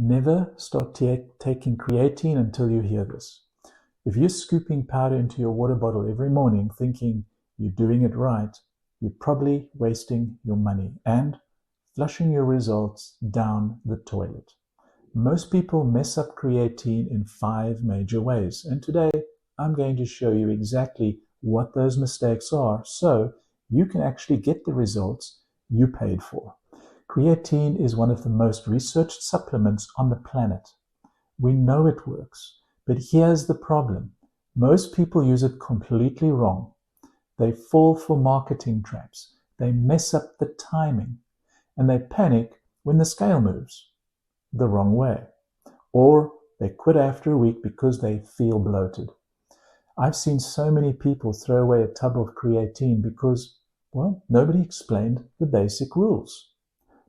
Never start taking creatine until you hear this. If you're scooping powder into your water bottle every morning thinking you're doing it right, you're probably wasting your money and flushing your results down the toilet. Most people mess up creatine in 5 major ways, and today I'm going to show you exactly what those mistakes are so you can actually get the results you paid for. Creatine is one of the most researched supplements on the planet. We know it works, but here's the problem. Most people use it completely wrong. They fall for marketing traps, they mess up the timing, and they panic when the scale moves the wrong way. Or they quit after a week because they feel bloated. I've seen so many people throw away a tub of creatine because, well, nobody explained the basic rules.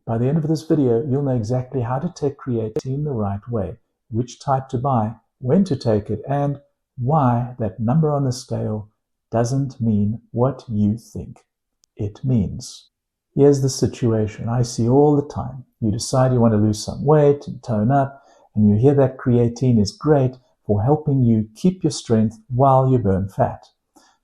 By the end of this video, you'll know exactly how to take creatine the right way, which type to buy, when to take it, and why that number on the scale doesn't mean what you think it means. Here's the situation I see all the time. You decide you want to lose some weight and tone up, and you hear that creatine is great for helping you keep your strength while you burn fat.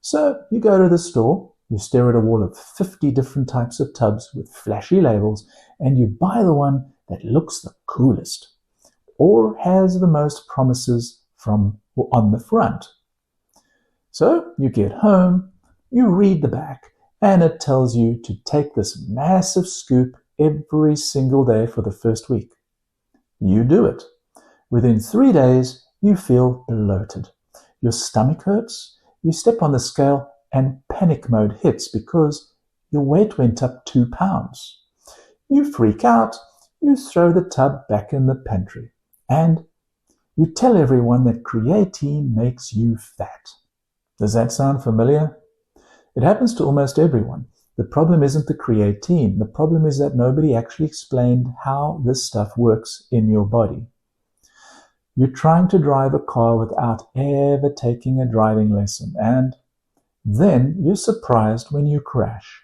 So you go to the store, you stare at a wall of 50 different types of tubs with flashy labels, and you buy the one that looks the coolest or has the most promises from on the front. So you get home, you read the back, and it tells you to take this massive scoop every single day for the first week. You do it. Within 3 days, you feel bloated. Your stomach hurts, you step on the scale, and panic mode hits because your weight went up 2 pounds. You freak out, you throw the tub back in the pantry, and you tell everyone that creatine makes you fat. Does that sound familiar? It happens to almost everyone. The problem isn't the creatine. The problem is that nobody actually explained how this stuff works in your body. You're trying to drive a car without ever taking a driving lesson, and then you're surprised when you crash.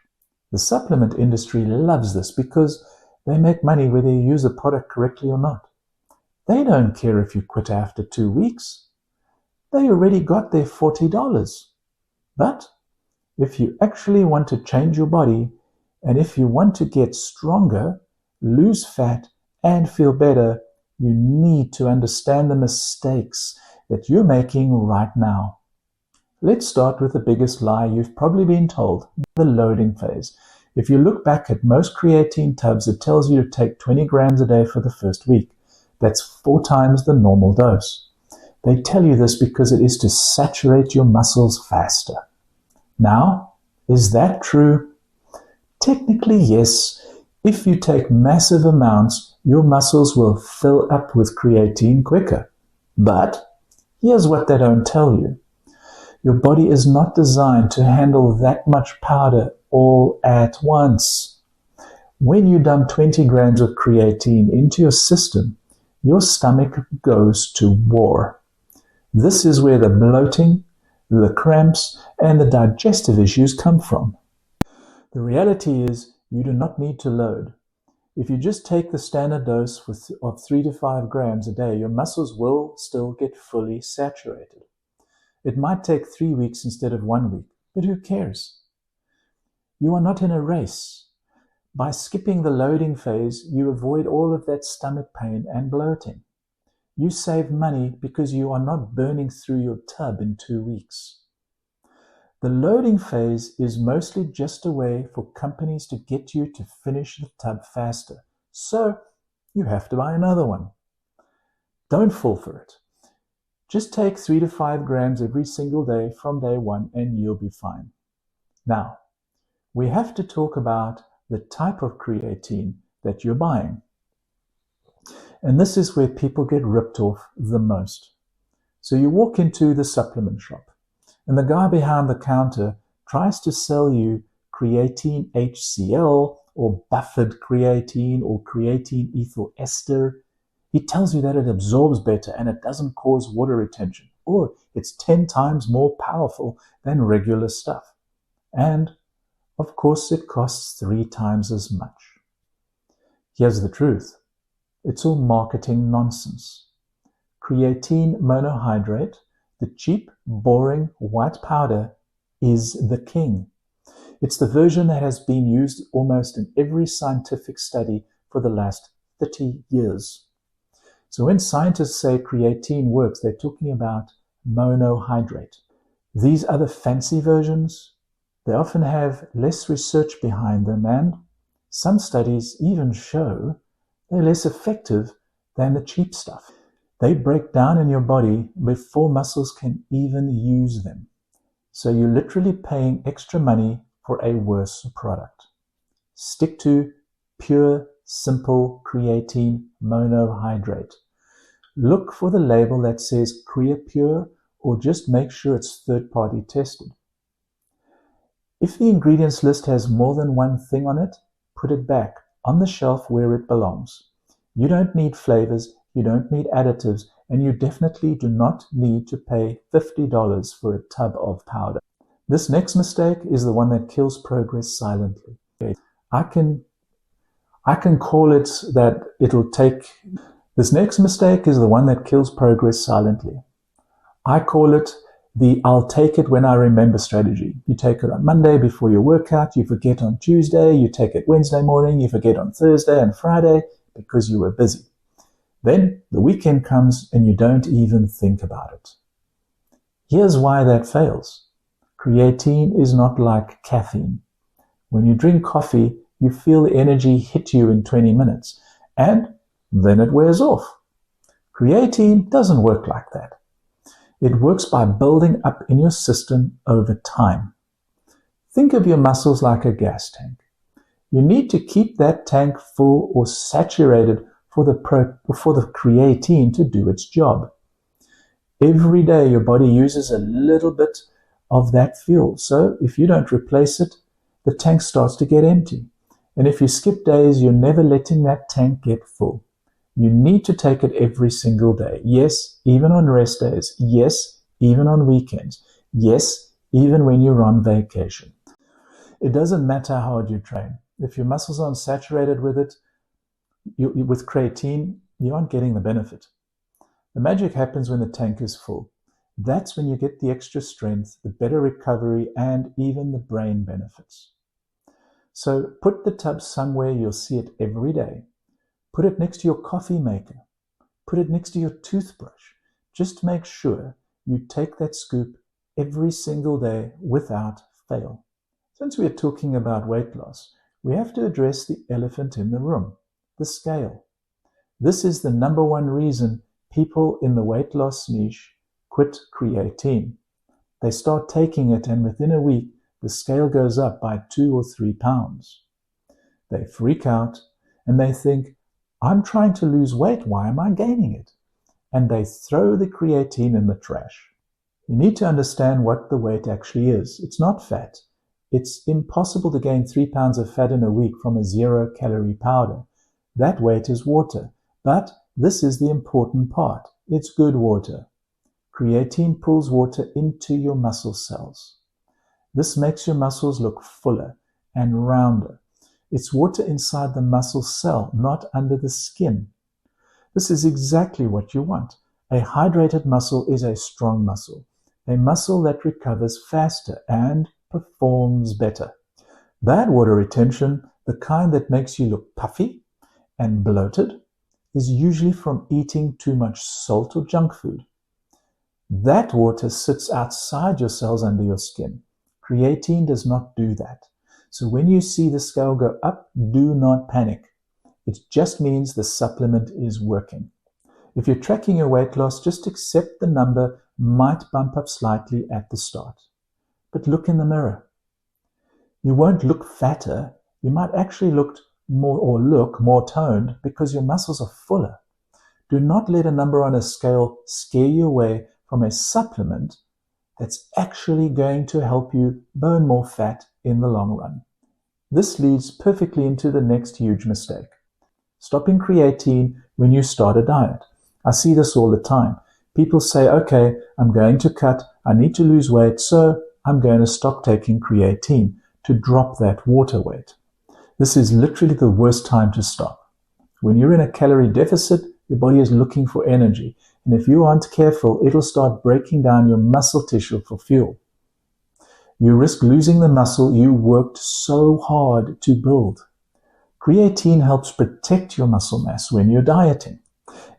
The supplement industry loves this because they make money whether you use the product correctly or not. They don't care if you quit after 2 weeks. They already got their $40. But if you actually want to change your body, and if you want to get stronger, lose fat, and feel better, you need to understand the mistakes that you're making right now. Let's start with the biggest lie you've probably been told, the loading phase. If you look back at most creatine tubs, it tells you to take 20 grams a day for the first week. That's 4 times the normal dose. They tell you this because it is to saturate your muscles faster. Now, is that true? Technically, yes. If you take massive amounts, your muscles will fill up with creatine quicker. But here's what they don't tell you. Your body is not designed to handle that much powder all at once. When you dump 20 grams of creatine into your system, your stomach goes to war. This is where the bloating, the cramps, and the digestive issues come from. The reality is you do not need to load. If you just take the standard dose of 3 to 5 grams a day, your muscles will still get fully saturated. It might take 3 weeks instead of 1 week, but who cares? You are not in a race. By skipping the loading phase, you avoid all of that stomach pain and bloating. You save money because you are not burning through your tub in 2 weeks. The loading phase is mostly just a way for companies to get you to finish the tub faster. So you have to buy another one. Don't fall for it. Just take 3 to 5 grams every single day from day one and you'll be fine. Now, we have to talk about the type of creatine that you're buying. And this is where people get ripped off the most. So you walk into the supplement shop, and the guy behind the counter tries to sell you creatine HCl or buffered creatine or creatine ethyl ester. He tells you that it absorbs better and it doesn't cause water retention, or it's 10 times more powerful than regular stuff. And of course, it costs 3 times as much. Here's the truth. It's all marketing nonsense. Creatine monohydrate, the cheap, boring white powder, is the king. It's the version that has been used almost in every scientific study for the last 30 years. So when scientists say creatine works, they're talking about monohydrate. These other fancy versions, they often have less research behind them, and some studies even show they're less effective than the cheap stuff. They break down in your body before muscles can even use them. So you're literally paying extra money for a worse product. Stick to pure, simple creatine monohydrate. Look for the label that says CreaPure, or just make sure it's third-party tested. If the ingredients list has more than one thing on it, put it back on the shelf where it belongs. You don't need flavors, you don't need additives, and you definitely do not need to pay $50 for a tub of powder. This next mistake is the one that kills progress silently. I can call it that it'll take... This next mistake is the one that kills progress silently. I call it the I'll take it when I remember strategy. You take it on Monday before your workout, you forget on Tuesday, you take it Wednesday morning, you forget on Thursday and Friday because you were busy. Then the weekend comes and you don't even think about it. Here's why that fails. Creatine is not like caffeine. When you drink coffee, you feel the energy hit you in 20 minutes, and then it wears off. Creatine doesn't work like that. It works by building up in your system over time. Think of your muscles like a gas tank. You need to keep that tank full or saturated for the creatine to do its job. Every day your body uses a little bit of that fuel. So if you don't replace it, the tank starts to get empty. And if you skip days, you're never letting that tank get full. You need to take it every single day. Yes, even on rest days. Yes, even on weekends. Yes, even when you're on vacation. It doesn't matter how hard you train. If your muscles aren't saturated with it, with creatine, you aren't getting the benefit. The magic happens when the tank is full. That's when you get the extra strength, the better recovery, and even the brain benefits. So put the tub somewhere you'll see it every day. Put it next to your coffee maker. Put it next to your toothbrush. Just make sure you take that scoop every single day without fail. Since we are talking about weight loss, we have to address the elephant in the room, the scale. This is the number one reason people in the weight loss niche quit creatine. They start taking it, and within a week, the scale goes up by 2 or 3 pounds. They freak out and they think, I'm trying to lose weight, why am I gaining it? And they throw the creatine in the trash. You need to understand what the weight actually is. It's not fat. It's impossible to gain 3 pounds of fat in a week from a 0-calorie powder. That weight is water. But this is the important part. It's good water. Creatine pulls water into your muscle cells. This makes your muscles look fuller and rounder. It's water inside the muscle cell, not under the skin. This is exactly what you want. A hydrated muscle is a strong muscle, a muscle that recovers faster and performs better. Bad water retention, the kind that makes you look puffy and bloated, is usually from eating too much salt or junk food. That water sits outside your cells under your skin. Creatine does not do that. So when you see the scale go up, do not panic. It just means the supplement is working. If you're tracking your weight loss, just accept the number might bump up slightly at the start. But look in the mirror. You won't look fatter. You might actually look more toned because your muscles are fuller. Do not let a number on a scale scare you away from a supplement that's actually going to help you burn more fat in the long run. This leads perfectly into the next huge mistake. Stopping creatine when you start a diet. I see this all the time. People say, okay, I'm going to cut, I need to lose weight, so I'm going to stop taking creatine to drop that water weight. This is literally the worst time to stop. When you're in a calorie deficit, your body is looking for energy. And if you aren't careful, it'll start breaking down your muscle tissue for fuel. You risk losing the muscle you worked so hard to build. Creatine helps protect your muscle mass when you're dieting.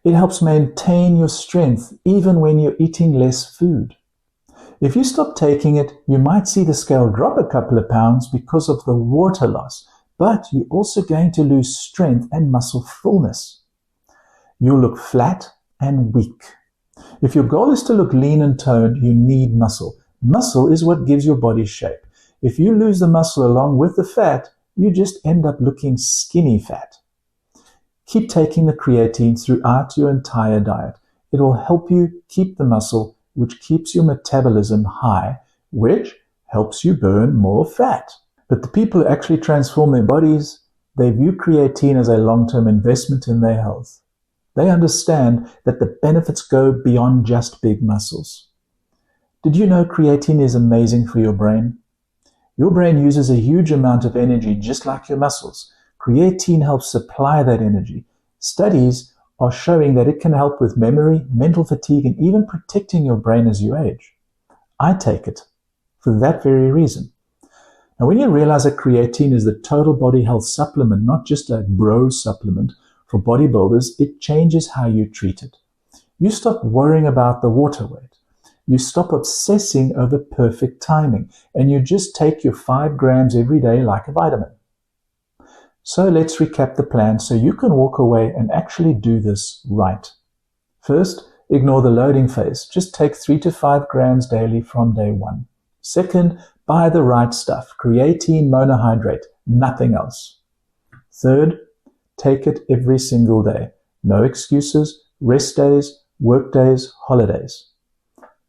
It helps maintain your strength even when you're eating less food. If you stop taking it, you might see the scale drop a couple of pounds because of the water loss, but you're also going to lose strength and muscle fullness. You'll look flat and weak. If your goal is to look lean and toned, you need muscle. Muscle is what gives your body shape. If you lose the muscle along with the fat, you just end up looking skinny fat. Keep taking the creatine throughout your entire diet. It will help you keep the muscle, which keeps your metabolism high, which helps you burn more fat. But the people who actually transform their bodies, they view creatine as a long-term investment in their health. They understand that the benefits go beyond just big muscles. Did you know creatine is amazing for your brain? Your brain uses a huge amount of energy just like your muscles. Creatine helps supply that energy. Studies are showing that it can help with memory, mental fatigue, and even protecting your brain as you age. I take it for that very reason. Now, when you realize that creatine is the total body health supplement, not just a bro supplement for bodybuilders, it changes how you treat it. You stop worrying about the water weight. You stop obsessing over perfect timing, and you just take your 5 grams every day like a vitamin. So let's recap the plan so you can walk away and actually do this right. First, ignore the loading phase. Just take 3 to 5 grams daily from day 1. Second, buy the right stuff. Creatine monohydrate, nothing else. Third, take it every single day. No excuses, rest days, work days, holidays.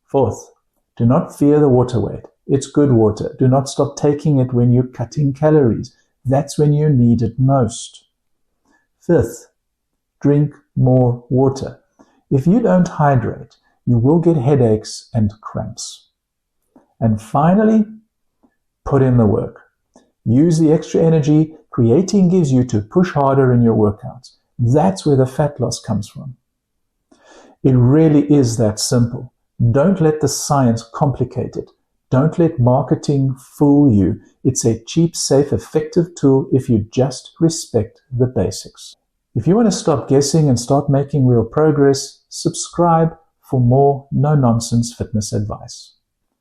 Fourth, do not fear the water weight. It's good water. Do not stop taking it when you're cutting calories. That's when you need it most. Fifth, drink more water. If you don't hydrate, you will get headaches and cramps. And finally, put in the work. Use the extra energy creatine gives you to push harder in your workouts. That's where the fat loss comes from. It really is that simple. Don't let the science complicate it. Don't let marketing fool you. It's a cheap, safe, effective tool if you just respect the basics. If you want to stop guessing and start making real progress, subscribe for more no-nonsense fitness advice.